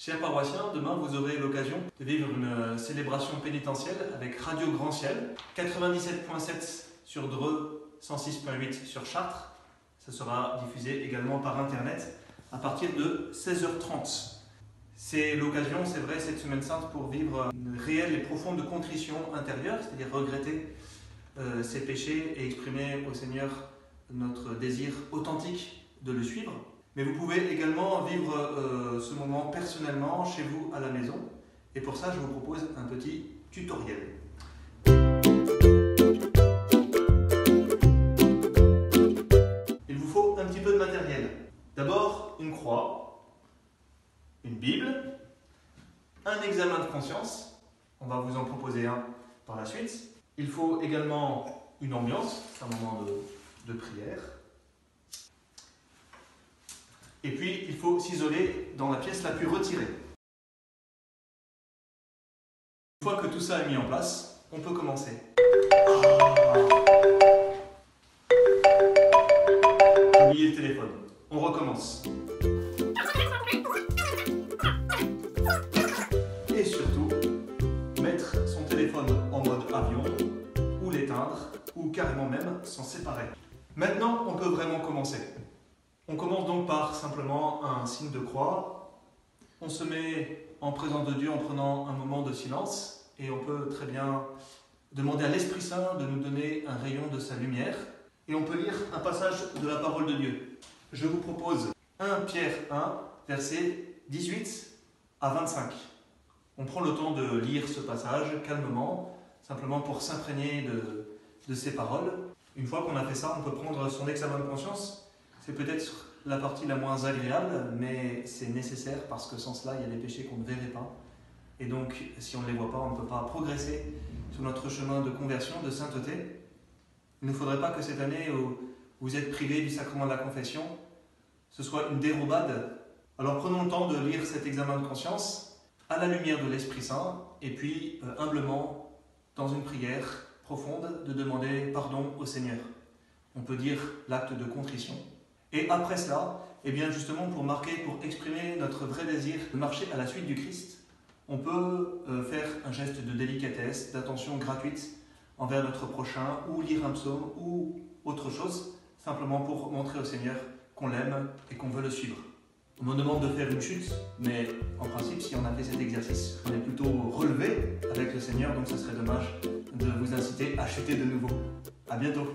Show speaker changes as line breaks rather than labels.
Chers paroissiens, demain vous aurez l'occasion de vivre une célébration pénitentielle avec Radio Grand Ciel, 97.7 sur Dreux, 106.8 sur Chartres. Ça sera diffusé également par Internet à partir de 16h30. C'est l'occasion, c'est vrai, cette Semaine Sainte pour vivre une réelle et profonde contrition intérieure, c'est-à-dire regretter ses péchés et exprimer au Seigneur notre désir authentique de le suivre. Mais vous pouvez également vivre ce moment personnellement chez vous à la maison. Et pour ça, je vous propose un petit tutoriel. Il vous faut un petit peu de matériel. D'abord, une croix, une Bible, un examen de conscience. On va vous en proposer un par la suite. Il faut également une ambiance, un moment de prière. Et puis, il faut s'isoler dans la pièce la plus retirée. Une fois que tout ça est mis en place, on peut commencer. Oubliez le téléphone. On recommence. Et surtout, mettre son téléphone en mode avion, ou l'éteindre, ou carrément même s'en séparer. Maintenant, on peut vraiment commencer. On commence donc par simplement un signe de croix. On se met en présence de Dieu en prenant un moment de silence et on peut très bien demander à l'Esprit Saint de nous donner un rayon de sa lumière et on peut lire un passage de la parole de Dieu. Je vous propose 1 Pierre 1, versets 18 à 25. On prend le temps de lire ce passage calmement, simplement pour s'imprégner de ces paroles. Une fois qu'on a fait ça, on peut prendre son examen de conscience. C'est peut-être la partie la moins agréable, mais c'est nécessaire parce que sans cela, il y a des péchés qu'on ne verrait pas. Et donc, si on ne les voit pas, on ne peut pas progresser sur notre chemin de conversion, de sainteté. Il ne faudrait pas que cette année où vous êtes privé du sacrement de la confession, ce soit une dérobade. Alors prenons le temps de lire cet examen de conscience à la lumière de l'Esprit Saint et puis humblement, dans une prière profonde, de demander pardon au Seigneur. On peut dire l'acte de contrition. Et après cela, eh bien justement pour marquer, pour exprimer notre vrai désir de marcher à la suite du Christ, on peut faire un geste de délicatesse, d'attention gratuite envers notre prochain, ou lire un psaume, ou autre chose, simplement pour montrer au Seigneur qu'on l'aime et qu'on veut le suivre. On me demande de faire une chute, mais en principe, si on a fait cet exercice, on est plutôt relevé avec le Seigneur, donc ça serait dommage de vous inciter à chuter de nouveau. À bientôt.